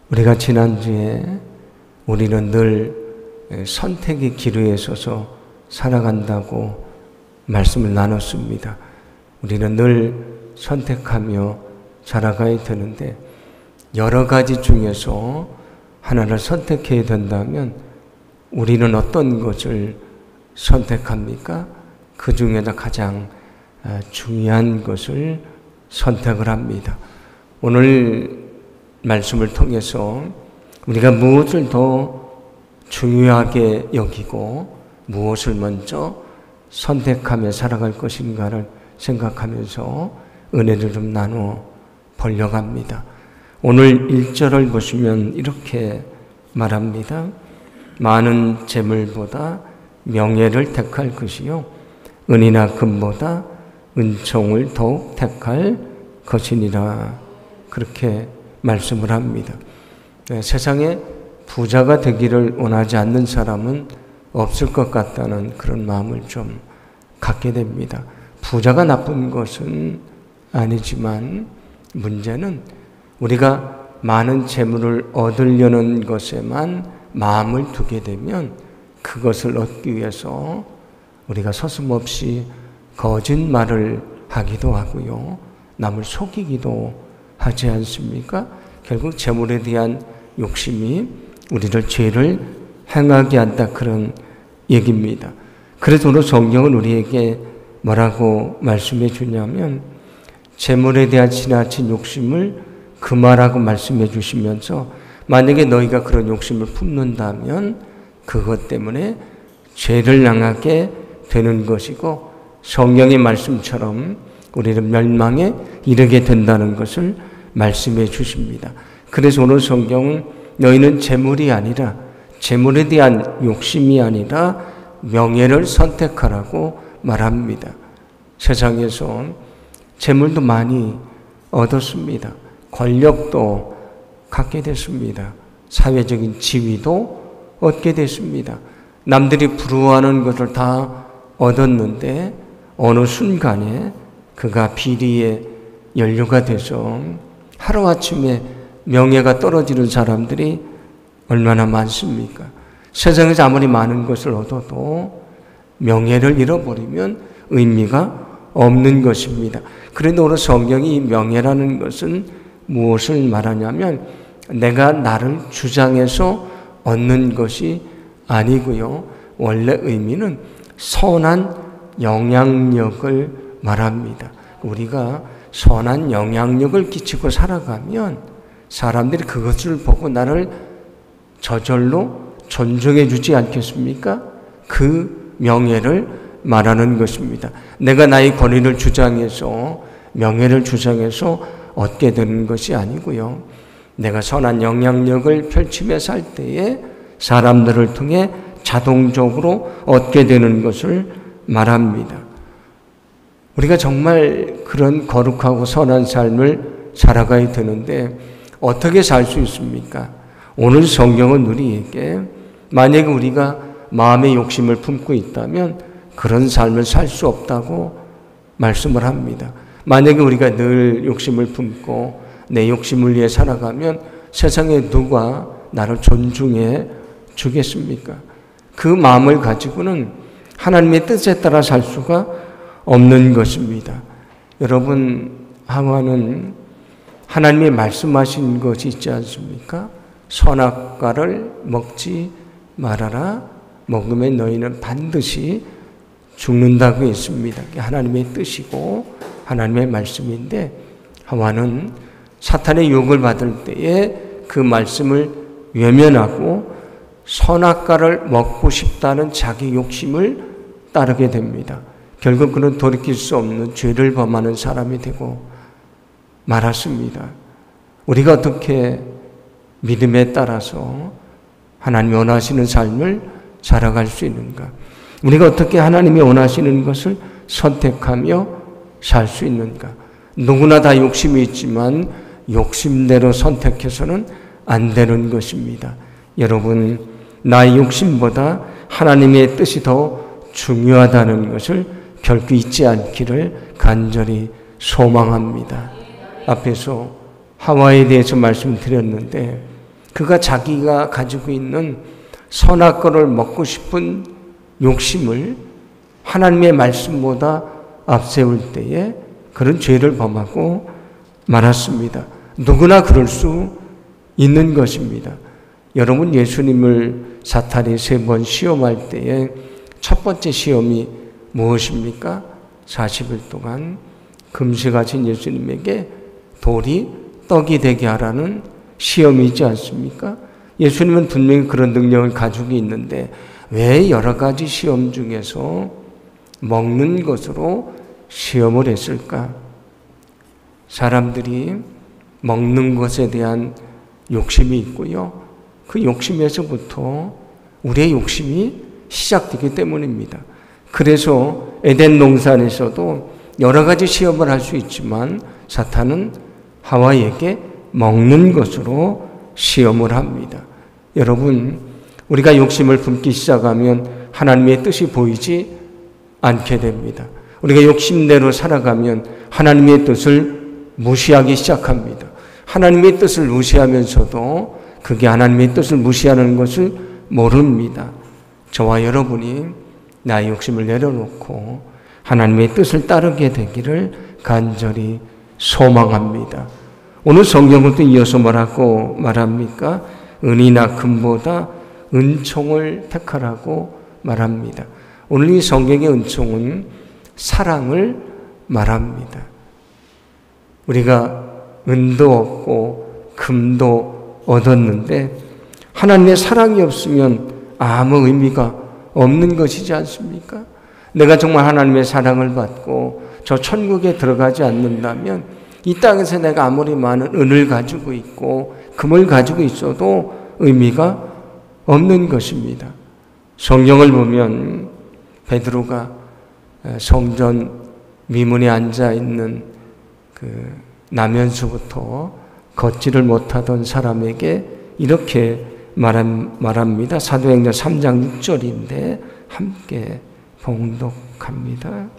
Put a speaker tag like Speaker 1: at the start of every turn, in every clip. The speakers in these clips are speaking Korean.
Speaker 1: 우리가 지난주에 우리는 늘 선택의 기로에 서서 살아간다고 말씀을 나눴습니다. 우리는 늘 선택하며 살아가야 되는데 여러 가지 중에서 하나를 선택해야 된다면 우리는 어떤 것을 선택합니까? 그 중에서 가장 중요한 것을 선택을 합니다. 오늘 말씀을 통해서 우리가 무엇을 더 중요하게 여기고 무엇을 먼저 선택하며 살아갈 것인가를 생각하면서 은혜를 좀 나누어 보려고 합니다. 오늘 1절을 보시면 이렇게 말합니다. 많은 재물보다 명예를 택할 것이요 은이나 금보다 은총을 더욱 택할 것이니라. 그렇게 말씀을 합니다. 세상에 부자가 되기를 원하지 않는 사람은 없을 것 같다는 그런 마음을 좀 갖게 됩니다. 부자가 나쁜 것은 아니지만 문제는 우리가 많은 재물을 얻으려는 것에만 마음을 두게 되면 그것을 얻기 위해서 우리가 서슴없이 거짓말을 하기도 하고요. 남을 속이기도 하지 않습니까? 결국 재물에 대한 욕심이 우리를 죄를 행하게 한다 그런 얘기입니다. 그래서 오늘 성경은 우리에게 뭐라고 말씀해 주냐면 재물에 대한 지나친 욕심을 금하라고 말씀해 주시면서 만약에 너희가 그런 욕심을 품는다면 그것 때문에 죄를 당하게 되는 것이고 성경의 말씀처럼 우리는 멸망에 이르게 된다는 것을 말씀해 주십니다. 그래서 오늘 성경은 너희는 재물이 아니라 재물에 대한 욕심이 아니라 명예를 선택하라고 말합니다. 세상에서 재물도 많이 얻었습니다. 권력도 갖게 됐습니다. 사회적인 지위도 얻게 됐습니다. 남들이 부러워하는 것을 다 얻었는데 어느 순간에 그가 비리의 연료가 돼서 하루아침에 명예가 떨어지는 사람들이 얼마나 많습니까? 세상에서 아무리 많은 것을 얻어도 명예를 잃어버리면 의미가 없는 것입니다. 그런데 오늘 성경이 이 명예라는 것은 무엇을 말하냐면 내가 나를 주장해서 얻는 것이 아니고요. 원래 의미는 선한 영향력을 말합니다. 우리가 선한 영향력을 끼치고 살아가면 사람들이 그것을 보고 나를 저절로 존중해 주지 않겠습니까? 그 명예를 말하는 것입니다. 내가 나의 권위를 주장해서 명예를 주장해서 얻게 되는 것이 아니고요. 내가 선한 영향력을 펼치며 살 때에 사람들을 통해 자동적으로 얻게 되는 것을 말합니다. 우리가 정말 그런 거룩하고 선한 삶을 살아가야 되는데 어떻게 살 수 있습니까? 오늘 성경은 우리에게 만약에 우리가 마음의 욕심을 품고 있다면 그런 삶을 살 수 없다고 말씀을 합니다. 만약에 우리가 늘 욕심을 품고 내 욕심을 위해 살아가면 세상에 누가 나를 존중해 주겠습니까? 그 마음을 가지고는 하나님의 뜻에 따라 살 수가 없는 것입니다. 여러분, 하와는 하나님이 말씀하신 것이 있지 않습니까? 선악과를 먹지 말아라. 먹으면 너희는 반드시 죽는다고 했습니다. 하나님의 뜻이고 하나님의 말씀인데 하와는 사탄의 유혹을 받을 때에 그 말씀을 외면하고 선악과를 먹고 싶다는 자기 욕심을 따르게 됩니다. 결국 그는 돌이킬 수 없는 죄를 범하는 사람이 되고 말았습니다. 우리가 어떻게 믿음에 따라서 하나님이 원하시는 삶을 살아갈 수 있는가? 우리가 어떻게 하나님이 원하시는 것을 선택하며 살 수 있는가? 누구나 다 욕심이 있지만 욕심대로 선택해서는 안 되는 것입니다. 여러분, 나의 욕심보다 하나님의 뜻이 더 중요하다는 것을 결코 잊지 않기를 간절히 소망합니다. 앞에서 하와에 대해서 말씀드렸는데 그가 자기가 가지고 있는 선악과를 먹고 싶은 욕심을 하나님의 말씀보다 앞세울 때에 그런 죄를 범하고 말았습니다. 누구나 그럴 수 있는 것입니다. 여러분, 예수님을 사탄이 3번 시험할 때에 첫 번째 시험이 무엇입니까? 40일 동안 금식하신 예수님에게 돌이 떡이 되게 하라는 시험이지 않습니까? 예수님은 분명히 그런 능력을 가지고 있는데 왜 여러 가지 시험 중에서 먹는 것으로 시험을 했을까? 사람들이 먹는 것에 대한 욕심이 있고요. 그 욕심에서부터 우리의 욕심이 시작되기 때문입니다. 그래서 에덴 동산에서도 여러 가지 시험을 할 수 있지만 사탄은 하와에게 먹는 것으로 시험을 합니다. 여러분, 우리가 욕심을 품기 시작하면 하나님의 뜻이 보이지 않게 됩니다. 우리가 욕심대로 살아가면 하나님의 뜻을 무시하기 시작합니다. 하나님의 뜻을 무시하면서도 그게 하나님의 뜻을 무시하는 것을 모릅니다. 저와 여러분이 나의 욕심을 내려놓고 하나님의 뜻을 따르게 되기를 간절히 소망합니다. 오늘 성경은 또 이어서 뭐라고 말합니까? 은이나 금보다 은총을 택하라고 말합니다. 오늘 이 성경의 은총은 사랑을 말합니다. 우리가 은도 얻고 금도 얻었는데 하나님의 사랑이 없으면 아무 의미가 없는 것이지 않습니까? 내가 정말 하나님의 사랑을 받고 저 천국에 들어가지 않는다면 이 땅에서 내가 아무리 많은 은을 가지고 있고 금을 가지고 있어도 의미가 없는 것입니다. 성경을 보면 베드로가 성전 미문에 앉아 있는 그 나면서부터 걷지를 못하던 사람에게 이렇게 말합니다. 사도행전 3장 6절인데 함께 봉독합니다.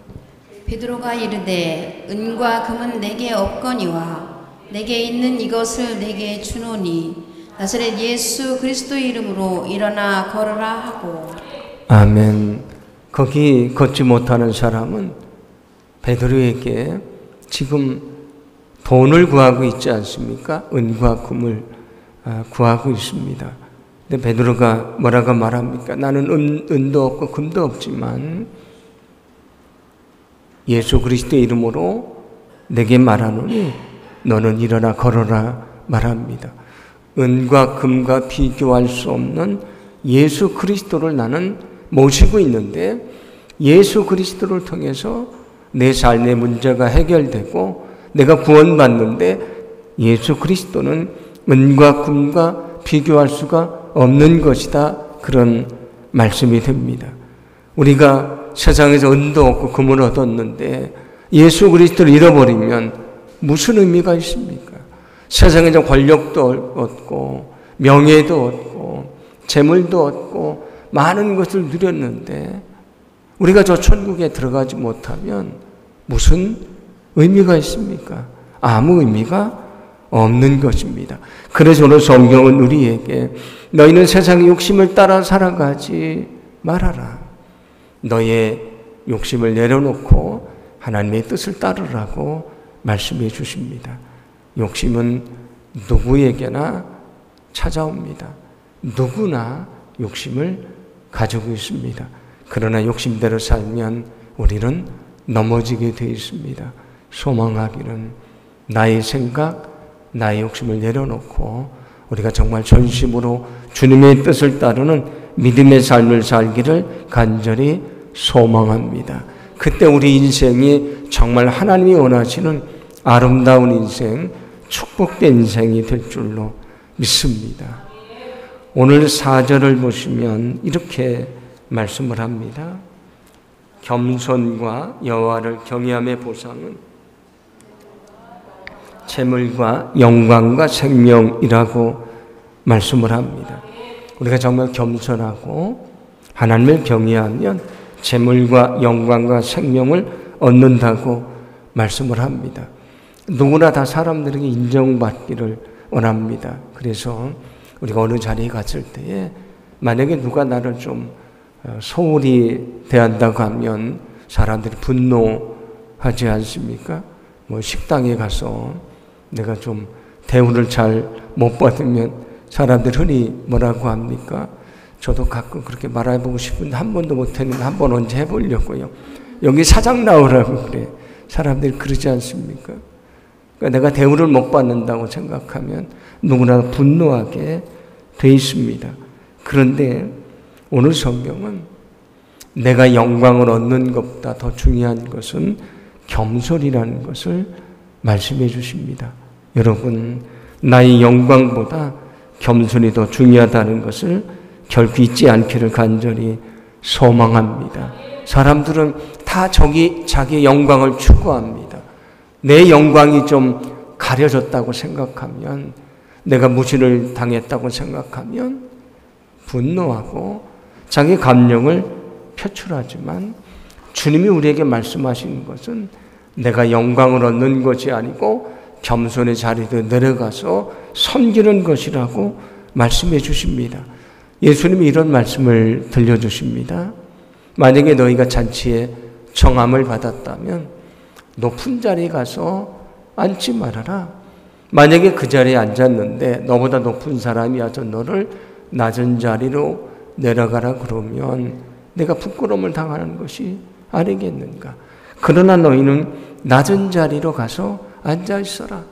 Speaker 2: 베드로가 이르되 은과 금은 내게 없거니와 내게 있는 이것을 내게 주노니 나사렛 예수 그리스도의 이름으로 일어나 걸으라 하고.
Speaker 1: 아멘. 거기 걷지 못하는 사람은 베드로에게 지금 돈을 구하고 있지 않습니까? 은과 금을 구하고 있습니다. 근데 베드로가 뭐라고 말합니까? 나는 은도 없고 금도 없지만 예수 그리스도의 이름으로 내게 말하노니 너는 일어나 걸어라 말합니다. 은과 금과 비교할 수 없는 예수 그리스도를 나는 모시고 있는데 예수 그리스도를 통해서 내 삶의 문제가 해결되고 내가 구원받는데 예수 그리스도는 은과 금과 비교할 수가 없는 것이다. 그런 말씀이 됩니다. 우리가 세상에서 은도 없고 금을 얻었는데 예수 그리스도를 잃어버리면 무슨 의미가 있습니까? 세상에서 권력도 얻고 명예도 얻고 재물도 얻고 많은 것을 누렸는데 우리가 저 천국에 들어가지 못하면 무슨 의미가 있습니까? 아무 의미가 없는 것입니다. 그래서 오늘 성경은 우리에게 너희는 세상의 욕심을 따라 살아가지 말아라. 너의 욕심을 내려놓고 하나님의 뜻을 따르라고 말씀해 주십니다. 욕심은 누구에게나 찾아옵니다. 누구나 욕심을 가지고 있습니다. 그러나 욕심대로 살면 우리는 넘어지게 되어 있습니다. 소망하기는 나의 생각, 나의 욕심을 내려놓고 우리가 정말 전심으로 주님의 뜻을 따르는 믿음의 삶을 살기를 간절히 소망합니다. 그때 우리 인생이 정말 하나님이 원하시는 아름다운 인생, 축복된 인생이 될 줄로 믿습니다. 오늘 4절을 보시면 이렇게 말씀을 합니다. 겸손과 여호와를 경외함의 보상은 재물과 영광과 생명이라고 말씀을 합니다. 우리가 정말 겸손하고 하나님을 경외하면 재물과 영광과 생명을 얻는다고 말씀을 합니다. 누구나 다 사람들에게 인정받기를 원합니다. 그래서 우리가 어느 자리에 갔을 때에 만약에 누가 나를 좀 소홀히 대한다고 하면 사람들이 분노하지 않습니까? 뭐 식당에 가서 내가 좀 대우를 잘 못 받으면 사람들이 흔히 뭐라고 합니까? 저도 가끔 그렇게 말해보고 싶은데 한 번도 못했는데 한 번 언제 해보려고요. 여기 사장 나오라고 그래. 사람들이 그러지 않습니까? 그러니까 내가 대우를 못 받는다고 생각하면 누구나 분노하게 돼 있습니다. 그런데 오늘 성경은 내가 영광을 얻는 것보다 더 중요한 것은 겸손이라는 것을 말씀해 주십니다. 여러분, 나의 영광보다 겸손이 더 중요하다는 것을 결코 잊지 않기를 간절히 소망합니다. 사람들은 다 자기의 영광을 추구합니다. 내 영광이 좀 가려졌다고 생각하면, 내가 무시를 당했다고 생각하면 분노하고 자기 감정을 표출하지만, 주님이 우리에게 말씀하시는 것은 내가 영광을 얻는 것이 아니고 겸손의 자리로 내려가서 섬기는 것이라고 말씀해 주십니다. 예수님이 이런 말씀을 들려주십니다. 만약에 너희가 잔치에 청함을 받았다면 높은 자리에 가서 앉지 말아라. 만약에 그 자리에 앉았는데 너보다 높은 사람이 와서 너를 낮은 자리로 내려가라 그러면 내가 부끄러움을 당하는 것이 아니겠는가. 그러나 너희는 낮은 자리로 가서 앉아 있어라.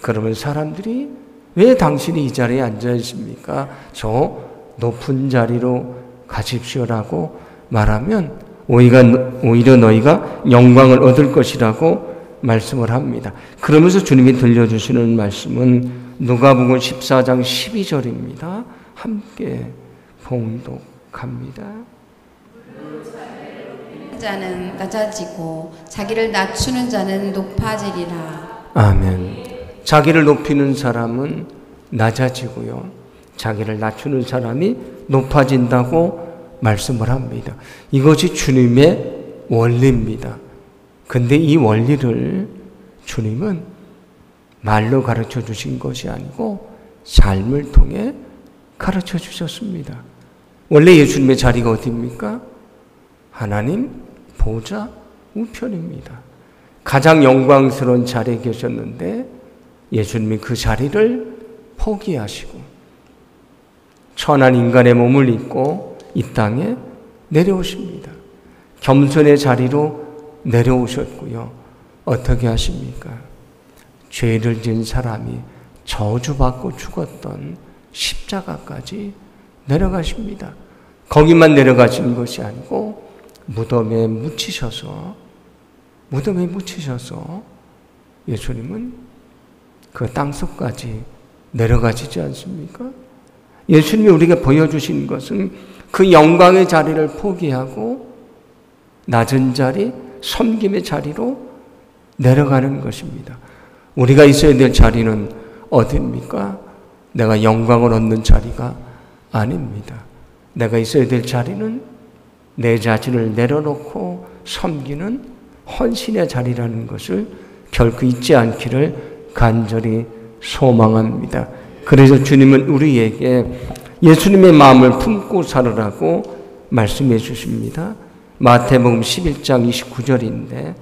Speaker 1: 그러면 사람들이 왜 당신이 이 자리에 앉아 있습니까? 저 높은 자리로 가십시오라고 말하면 오히려 너희가 영광을 얻을 것이라고 말씀을 합니다. 그러면서 주님이 들려주시는 말씀은 누가복음 14장 12절입니다. 함께 봉독합니다.
Speaker 2: 자는 낮아지고 자기를 낮추는 자는 높아지리라.
Speaker 1: 아멘. 자기를 높이는 사람은 낮아지고요, 자기를 낮추는 사람이 높아진다고 말씀을 합니다. 이것이 주님의 원리입니다. 근데 이 원리를 주님은 말로 가르쳐 주신 것이 아니고 삶을 통해 가르쳐 주셨습니다. 원래 예수님의 자리가 어디입니까? 하나님 보좌 우편입니다. 가장 영광스러운 자리에 계셨는데 예수님이 그 자리를 포기하시고 천한 인간의 몸을 입고 이 땅에 내려오십니다. 겸손의 자리로 내려오셨고요. 어떻게 하십니까? 죄를 지은 사람이 저주받고 죽었던 십자가까지 내려가십니다. 거기만 내려가신 것이 아니고 무덤에 묻히셔서 예수님은 그 땅속까지 내려가시지 않습니까? 예수님이 우리에게 보여주신 것은 그 영광의 자리를 포기하고 낮은 자리, 섬김의 자리로 내려가는 것입니다. 우리가 있어야 될 자리는 어디입니까? 내가 영광을 얻는 자리가 아닙니다. 내가 있어야 될 자리는 내 자신을 내려놓고 섬기는 헌신의 자리라는 것을 결코 잊지 않기를 간절히 소망합니다. 그래서 주님은 우리에게 예수님의 마음을 품고 살으라고 말씀해 주십니다. 마태복음 11장 29절인데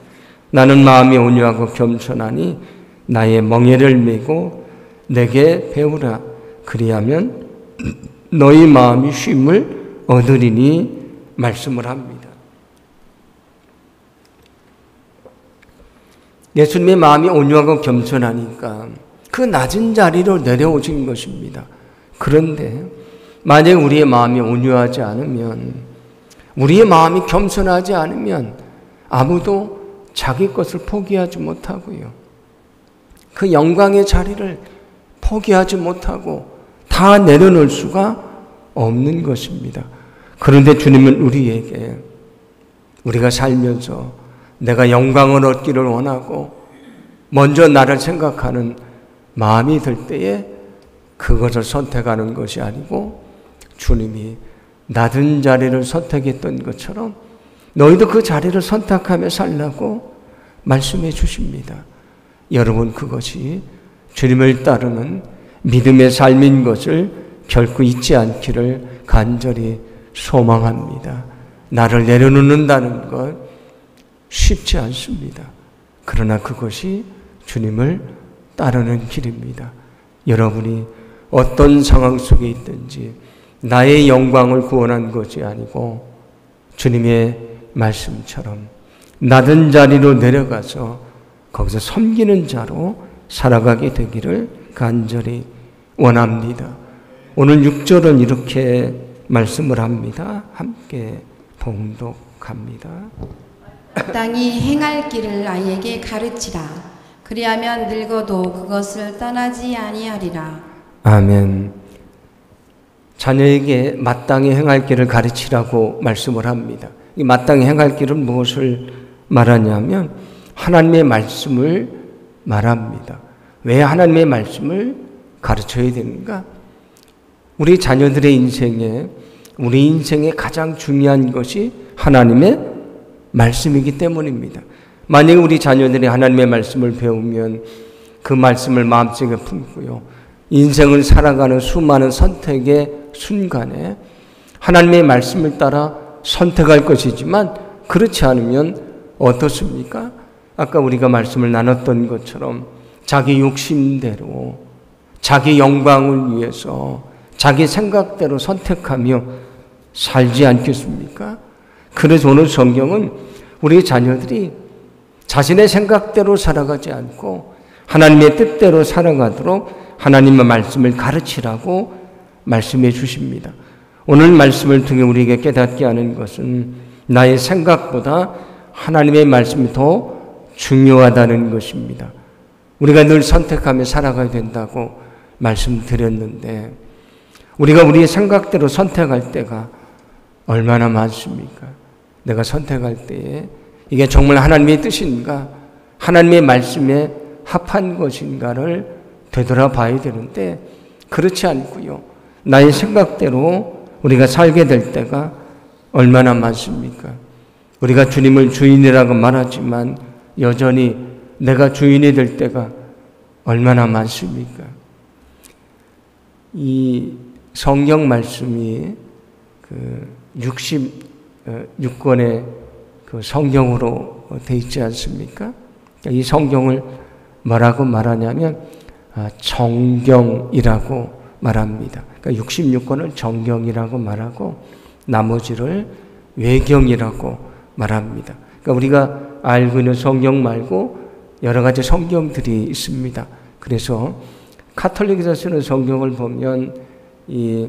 Speaker 1: 나는 마음이 온유하고 겸손하니 나의 멍에를 메고 내게 배우라. 그리하면 너희 마음이 쉼을 얻으리니 말씀을 합니다. 예수님의 마음이 온유하고 겸손하니까 그 낮은 자리로 내려오신 것입니다. 그런데 만약 우리의 마음이 온유하지 않으면, 우리의 마음이 겸손하지 않으면 아무도 자기 것을 포기하지 못하고요, 그 영광의 자리를 포기하지 못하고 다 내려놓을 수가 없는 것입니다. 그런데 주님은 우리에게, 우리가 살면서 내가 영광을 얻기를 원하고 먼저 나를 생각하는 마음이 들 때에 그것을 선택하는 것이 아니고 주님이 낮은 자리를 선택했던 것처럼 너희도 그 자리를 선택하며 살라고 말씀해 주십니다. 여러분, 그것이 주님을 따르는 믿음의 삶인 것을 결코 잊지 않기를 간절히 소망합니다. 나를 내려놓는다는 것 쉽지 않습니다. 그러나 그것이 주님을 따르는 길입니다. 여러분이 어떤 상황 속에 있든지 나의 영광을 구원한 것이 아니고 주님의 말씀처럼 낮은 자리로 내려가서 거기서 섬기는 자로 살아가게 되기를 간절히 원합니다. 오늘 6절은 이렇게 말씀을 합니다. 함께 봉독합니다.
Speaker 2: 마땅히 행할 길을 아이에게 가르치라. 그리하면 늙어도 그것을 떠나지 아니하리라.
Speaker 1: 아멘. 자녀에게 마땅히 행할 길을 가르치라고 말씀을 합니다. 이 마땅히 행할 길은 무엇을 말하냐면 하나님의 말씀을 말합니다. 왜 하나님의 말씀을 가르쳐야 되는가? 우리 자녀들의 인생에, 우리 인생에 가장 중요한 것이 하나님의 말씀이기 때문입니다. 만약에 우리 자녀들이 하나님의 말씀을 배우면 그 말씀을 마음속에 품고요, 인생을 살아가는 수많은 선택의 순간에 하나님의 말씀을 따라 선택할 것이지만 그렇지 않으면 어떻습니까? 아까 우리가 말씀을 나눴던 것처럼 자기 욕심대로 자기 영광을 위해서 자기 생각대로 선택하며 살지 않겠습니까? 그래서 오늘 성경은 우리 자녀들이 자신의 생각대로 살아가지 않고 하나님의 뜻대로 살아가도록 하나님의 말씀을 가르치라고 말씀해 주십니다. 오늘 말씀을 통해 우리에게 깨닫게 하는 것은 나의 생각보다 하나님의 말씀이 더 중요하다는 것입니다. 우리가 늘 선택하며 살아가야 된다고 말씀드렸는데 우리가 우리의 생각대로 선택할 때가 얼마나 많습니까? 내가 선택할 때에 이게 정말 하나님의 뜻인가? 하나님의 말씀에 합한 것인가를 되돌아봐야 되는데 그렇지 않고요, 나의 생각대로 우리가 살게 될 때가 얼마나 많습니까? 우리가 주님을 주인이라고 말하지만 여전히 내가 주인이 될 때가 얼마나 많습니까? 이 성경 말씀이 그 66권의 그 성경으로 되어 있지 않습니까? 이 성경을 뭐라고 말하냐면 정경이라고 말합니다. 그러니까 66권을 정경이라고 말하고 나머지를 외경이라고 말합니다. 그러니까 우리가 알고 있는 성경 말고 여러 가지 성경들이 있습니다. 그래서 카톨릭에서 쓰는 성경을 보면 이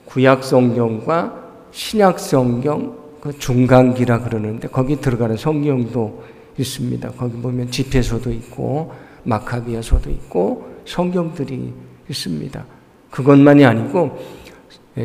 Speaker 1: 구약 성경과 신약 성경, 그 중간기라 그러는데 거기 들어가는 성경도 있습니다. 거기 보면 집회서도 있고 마카비아서도 있고 성경들이 있습니다. 그것만이 아니고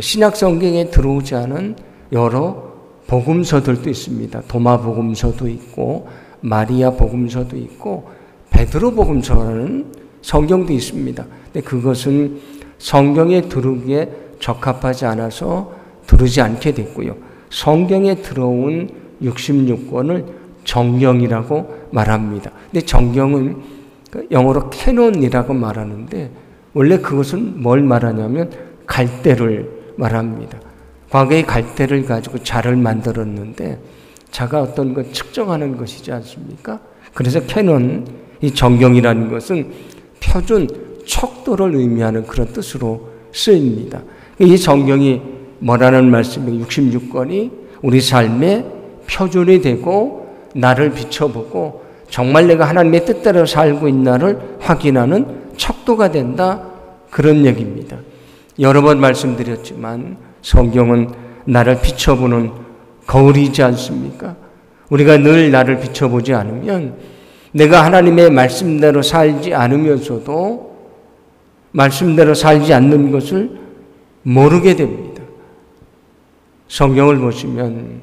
Speaker 1: 신약 성경에 들어오지 않은 여러 복음서들도 있습니다. 도마 복음서도 있고 마리아 복음서도 있고 베드로 복음서라는 성경도 있습니다. 근데 그것은 성경에 들어오기에 적합하지 않아서 들어오지 않게 됐고요. 성경에 들어온 66권을 정경이라고 말합니다. 근데 정경은 영어로 캐논이라고 말하는데 원래 그것은 뭘 말하냐면 갈대를 말합니다. 과거의 갈대를 가지고 자를 만들었는데 자가 어떤 것 측정하는 것이지 않습니까? 그래서 캐논, 이 정경이라는 것은 표준, 척도를 의미하는 그런 뜻으로 쓰입니다. 이 정경이 뭐라는 말씀이 66권이 우리 삶의 표준이 되고 나를 비춰보고 정말 내가 하나님의 뜻대로 살고 있나를 확인하는 척도가 된다, 그런 얘기입니다. 여러 번 말씀드렸지만 성경은 나를 비춰보는 거울이지 않습니까? 우리가 늘 나를 비춰보지 않으면 내가 하나님의 말씀대로 살지 않으면서도 말씀대로 살지 않는 것을 모르게 됩니다. 성경을 보시면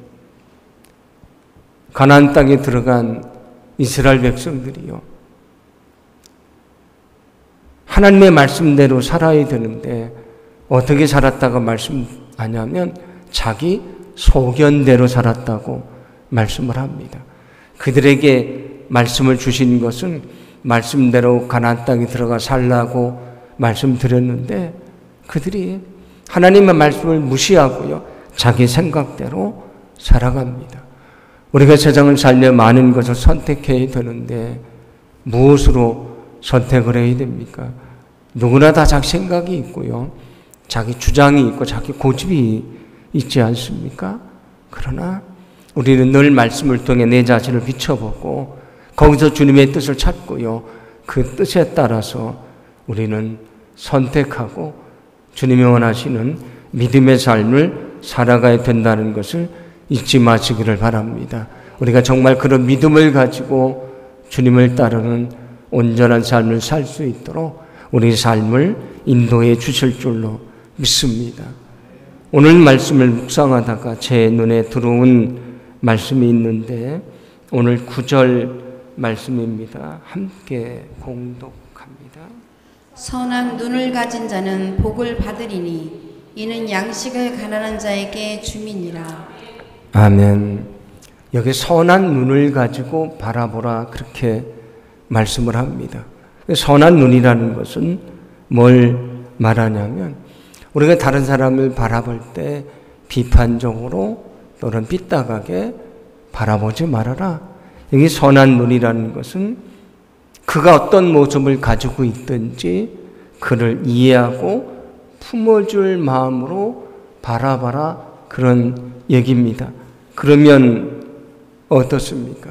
Speaker 1: 가나안 땅에 들어간 이스라엘 백성들이요, 하나님의 말씀대로 살아야 되는데 어떻게 살았다고 말씀하냐면 자기 소견대로 살았다고 말씀을 합니다. 그들에게 말씀을 주신 것은 말씀대로 가나안 땅에 들어가 살라고 말씀드렸는데 그들이 하나님의 말씀을 무시하고요. 자기 생각대로 살아갑니다. 우리가 세상을 살려 많은 것을 선택해야 되는데 무엇으로 선택을 해야 됩니까? 누구나 다 자기 생각이 있고요. 자기 주장이 있고 자기 고집이 있지 않습니까? 그러나 우리는 늘 말씀을 통해 내 자신을 비춰보고 거기서 주님의 뜻을 찾고요. 그 뜻에 따라서 우리는 선택하고 주님이 원하시는 믿음의 삶을 살아가야 된다는 것을 잊지 마시기를 바랍니다. 우리가 정말 그런 믿음을 가지고 주님을 따르는 온전한 삶을 살 수 있도록 우리 삶을 인도해 주실 줄로 믿습니다. 오늘 말씀을 묵상하다가 제 눈에 들어온 말씀이 있는데 오늘 9절 말씀입니다. 함께 공독합니다.
Speaker 2: 선한 눈을 가진 자는 복을 받으리니 이는 양식을 가난한 자에게 줌이니라.
Speaker 1: 아멘. 여기 선한 눈을 가지고 바라보라 그렇게 말씀을 합니다. 선한 눈이라는 것은 뭘 말하냐면 우리가 다른 사람을 바라볼 때 비판적으로 또는 삐딱하게 바라보지 말아라. 여기 선한 눈이라는 것은 그가 어떤 모습을 가지고 있든지 그를 이해하고 품어줄 마음으로 바라봐라 그런 얘기입니다. 그러면 어떻습니까?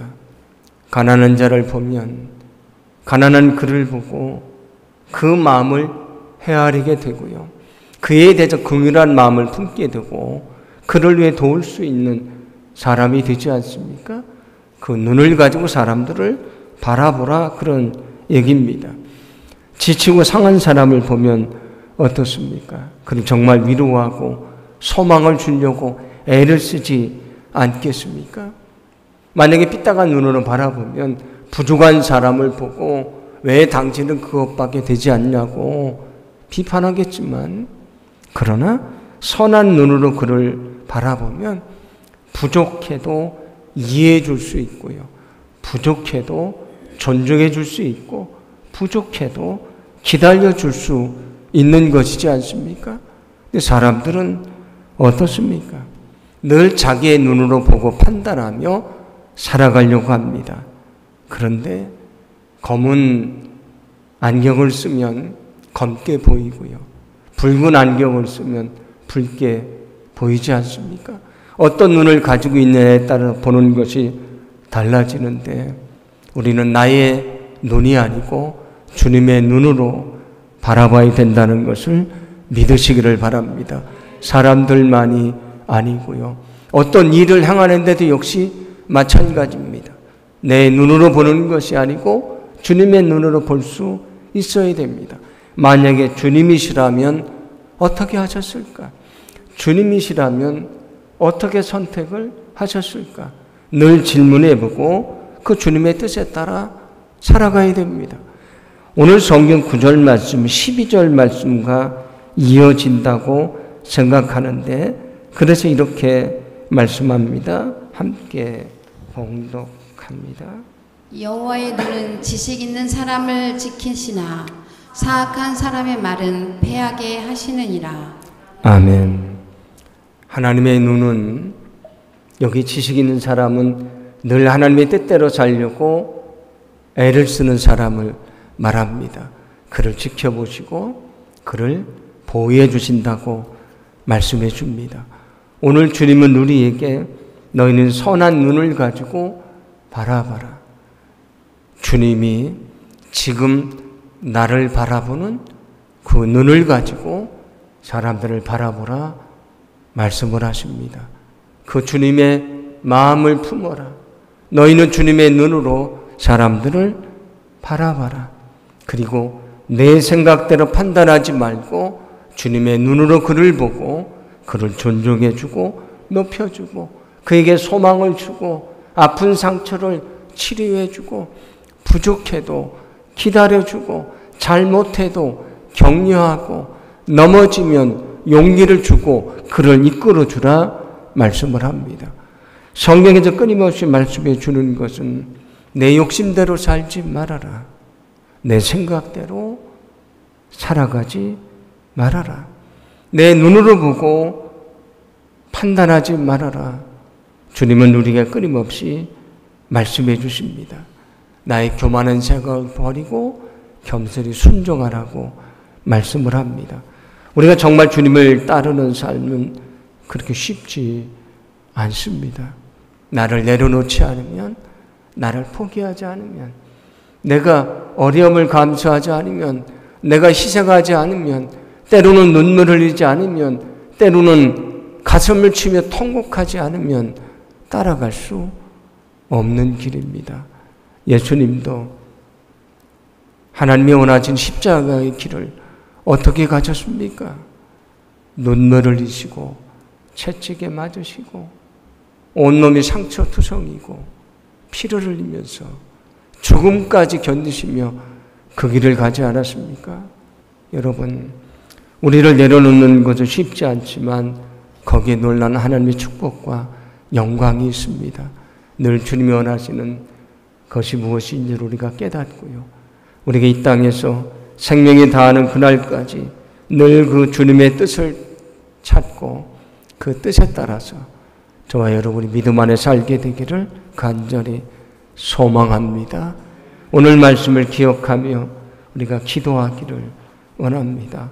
Speaker 1: 가난한 자를 보면 가난한 그를 보고 그 마음을 헤아리게 되고요. 그에 대해서 긍휼한 마음을 품게 되고 그를 위해 도울 수 있는 사람이 되지 않습니까? 그 눈을 가지고 사람들을 바라보라 그런 얘기입니다. 지치고 상한 사람을 보면 어떻습니까? 그를 정말 위로하고 소망을 주려고 애를 쓰지 않겠습니까? 만약에 삐딱한 눈으로 바라보면 부족한 사람을 보고 왜 당신은 그것밖에 되지 않냐고 비판하겠지만 그러나 선한 눈으로 그를 바라보면 부족해도 이해해 줄 수 있고요. 부족해도 존중해 줄 수 있고 부족해도 기다려 줄 수 있는 것이지 않습니까? 근데 사람들은 어떻습니까? 늘 자기의 눈으로 보고 판단하며 살아가려고 합니다. 그런데 검은 안경을 쓰면 검게 보이고요. 붉은 안경을 쓰면 붉게 보이지 않습니까? 어떤 눈을 가지고 있느냐에 따라 보는 것이 달라지는데 우리는 나의 눈이 아니고 주님의 눈으로 바라봐야 된다는 것을 믿으시기를 바랍니다. 사람들만이 아니고요. 어떤 일을 행하는데도 역시 마찬가지입니다. 내 눈으로 보는 것이 아니고 주님의 눈으로 볼 수 있어야 됩니다. 만약에 주님이시라면 어떻게 하셨을까? 주님이시라면 어떻게 선택을 하셨을까? 늘 질문해보고 그 주님의 뜻에 따라 살아가야 됩니다. 오늘 성경 9절 말씀, 12절 말씀과 이어진다고 생각하는데 그래서 이렇게 말씀합니다. 함께 봉독합니다.
Speaker 2: 여호와의 눈은 지식 있는 사람을 지키시나 사악한 사람의 말은 패하게 하시느니라.
Speaker 1: 아멘. 하나님의 눈은 여기 지식 있는 사람은 늘 하나님의 뜻대로 살려고 애를 쓰는 사람을 말합니다. 그를 지켜보시고 그를 보호해 주신다고 말씀해 줍니다. 오늘 주님은 우리에게 너희는 선한 눈을 가지고 바라봐라. 주님이 지금 나를 바라보는 그 눈을 가지고 사람들을 바라보라 말씀을 하십니다. 그 주님의 마음을 품어라. 너희는 주님의 눈으로 사람들을 바라봐라. 그리고 내 생각대로 판단하지 말고 주님의 눈으로 그를 보고 그를 존중해주고 높여주고 그에게 소망을 주고 아픈 상처를 치료해주고 부족해도 기다려주고 잘못해도 격려하고 넘어지면 용기를 주고 그를 이끌어주라 말씀을 합니다. 성경에서 끊임없이 말씀해 주는 것은 내 욕심대로 살지 말아라. 내 생각대로 살아가지 말아라. 내 눈으로 보고 판단하지 말아라. 주님은 우리에게 끊임없이 말씀해 주십니다. 나의 교만한 생각을 버리고 겸손히 순종하라고 말씀을 합니다. 우리가 정말 주님을 따르는 삶은 그렇게 쉽지 않습니다. 나를 내려놓지 않으면, 나를 포기하지 않으면, 내가 어려움을 감수하지 않으면, 내가 희생하지 않으면, 때로는 눈물 흘리지 않으면, 때로는 가슴을 치며 통곡하지 않으면 따라갈 수 없는 길입니다. 예수님도 하나님이 원하신 십자가의 길을 어떻게 가셨습니까? 눈물을 흘리시고 채찍에 맞으시고 온몸이 상처투성이고 피를 흘리면서 죽음까지 견디시며 그 길을 가지 않았습니까? 여러분, 우리를 내려놓는 것은 쉽지 않지만 거기에 놀라운 하나님의 축복과 영광이 있습니다. 늘 주님이 원하시는 것이 무엇인지를 우리가 깨닫고요. 우리가 이 땅에서 생명이 다하는 그날까지 늘 그 주님의 뜻을 찾고 그 뜻에 따라서 저와 여러분이 믿음 안에 살게 되기를 간절히 소망합니다. 오늘 말씀을 기억하며 우리가 기도하기를 원합니다.